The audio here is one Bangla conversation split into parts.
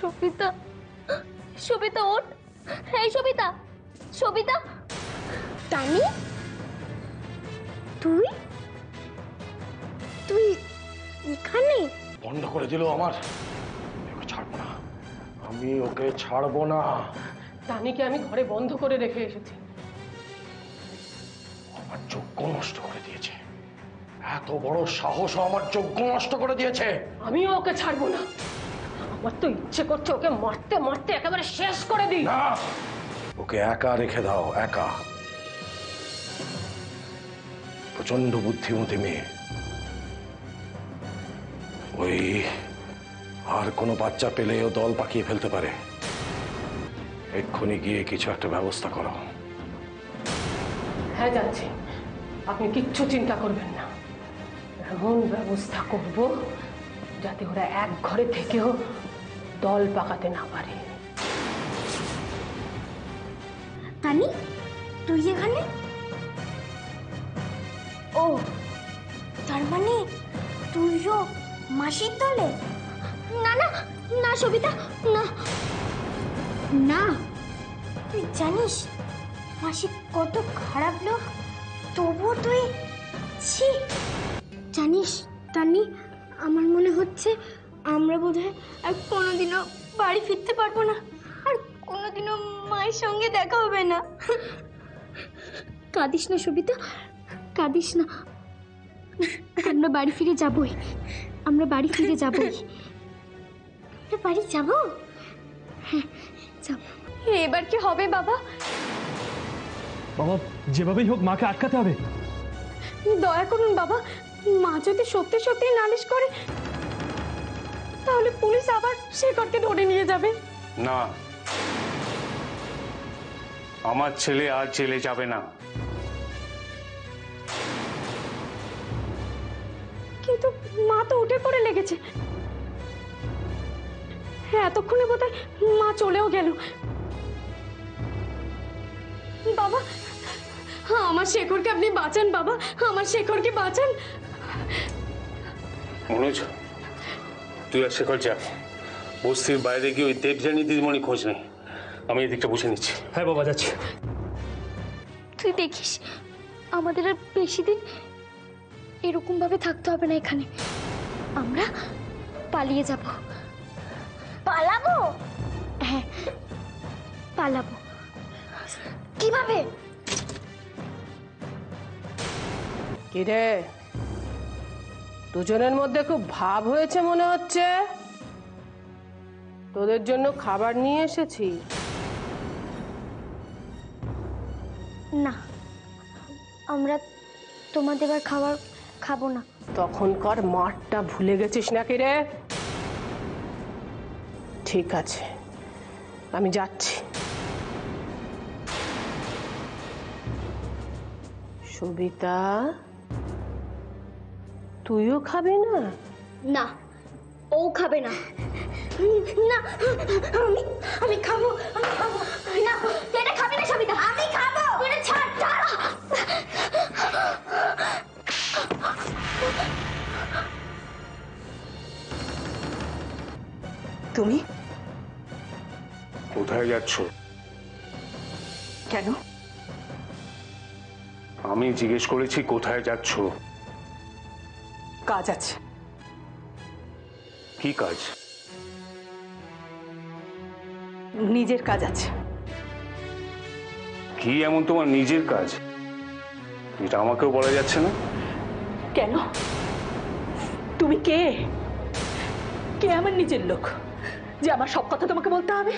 সবিতা, সবিতা ওঠ। এই সবিতা, সবিতা। তানি, তুই তুই এখানে? বন্ধ করে দিল আমার, ওকে ছাড়বো না, আমি ওকে ছাড়বো না। তানিকে আমি ঘরে বন্ধ করে রেখে এসেছি। আমার যোগ্য নষ্ট করে দিয়েছে, এত বড় সাহস আমার যোগ্য নষ্ট করে দিয়েছে। আমিও ওকে ছাড়বো না। আমার তো ইচ্ছে করছে ওকে মারতে মারতে একেবারে শেষ করে দিই। না, ওকে একা রেখে দাও, একা। প্রচন্ড বুদ্ধিমতী মেয়ে, ওই আর কোনো বাচ্চা পেলেও দল পাকিয়ে ফেলতে পারে। এক্ষুনি গিয়ে কিছু একটা ব্যবস্থা করো। হ্যাঁ যাচ্ছি, আপনি কিচ্ছু চিন্তা করবেন না। এমন ব্যবস্থা করব যাতে ওরা এক ঘরে থেকেও দল পাকাতে না পারে। তানি, তুই এখানে? ও, তার মানে তুইও মাসির দলে? না না না সবিতা, না না, তুই জানিস মাসি কত খারাপ লোক, তবুও তুই? ছি! জানিস তানি, আমার মনে হচ্ছে আমরা বোধহয় আর কোনোদিনও বাড়ি ফিরতে পারবো না, আর কোনোদিনও মায়ের সঙ্গে দেখা হবে না। কাঁদিস না সবিতা, কাঁদিস না। আমরা বাড়ি ফিরে যাবই, আমরা বাড়ি ফিরে যাবই। আমরা বাড়ি যাব? হ্যাঁ যাব। এবার কি হবে বাবা? বাবা, যেভাবেই হোক মাকে আটকাতে হবে। দয়া করুন বাবা, মা যদি সত্যি সত্যি নালিশ করে তাহলে পুলিশ আবার শেখরকে ধরে নিয়ে যাবে। না, আমার ছেলে আর জেলে যাবে না। কিন্তু মা তো উঠে পড়ে লেগেছে। হ্যাঁ, এতক্ষণে বোধহয় মা চলেও গেল। বাবা, আমার শেখরকে আপনি বাঁচান বাবা, আমার শেখরকে বাঁচান। মনোজ, তুই আর শেখর যা, বস্তির বাইরে গিয়ে ওই দেবযানী দিদিমণি খোঁজ নেই, আমি এদিকটা বুঝে নিচ্ছি। হ্যাঁ বাবা, যাচ্ছি। তুই দেখিস আমাদের আর বেশি দিন এরকম ভাবে থাকতে হবে না এখানে, আমরা পালিয়ে যাব। পালাবো? হ্যাঁ পালাবো। কিভাবে? কিরে, দুজনের মধ্যে খুব ভাব হয়েছে মনে হচ্ছে। তোদের জন্য খাবার নিয়ে এসেছি। না, আমরা তোমাদের আর খাবার খাবো না। তখনকার মাঠটা ভুলে গেছিস নাকি রে? ঠিক আছে, আমি যাচ্ছি। সবিতা, তুইও খাবি না? না, ও খাবে না। না, আমি আমি খাবো, আমি খাবো। না, তুই এটা খাবি না সবিতা, আমি খাবো। তুই এটা ছাড়, ছাড়। তুমি কোথায় যাচ্ছ? কেন? আমি জিজ্ঞেস করেছি কোথায় যাচ্ছ? কাজ আছে। কি কাজ? নিজের কাজ আছে। কি এমন তোমার নিজের কাজ যেটা আমাকেও বলা যাচ্ছে না? কেন? তুমি কে? কে আমার নিজের লোক যে আমার সব কথা তোমাকে বলতে হবে?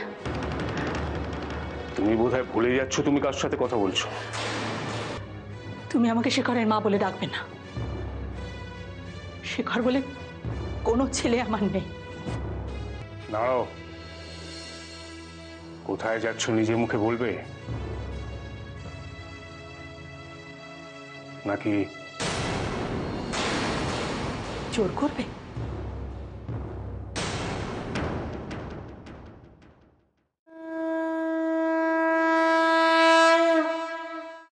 তুমি বোধহয় ভুলে যাচ্ছ তুমি কার সাথে কথা বলছো। তুমি আমাকে শেখরের মা বলে ডাকবে না। শেখর বলে কোনো ছেলে আমার নেই। দাঁড়াও, কোথায় যাচ্ছ নিজের মুখে বলবে নাকি জোর করবে?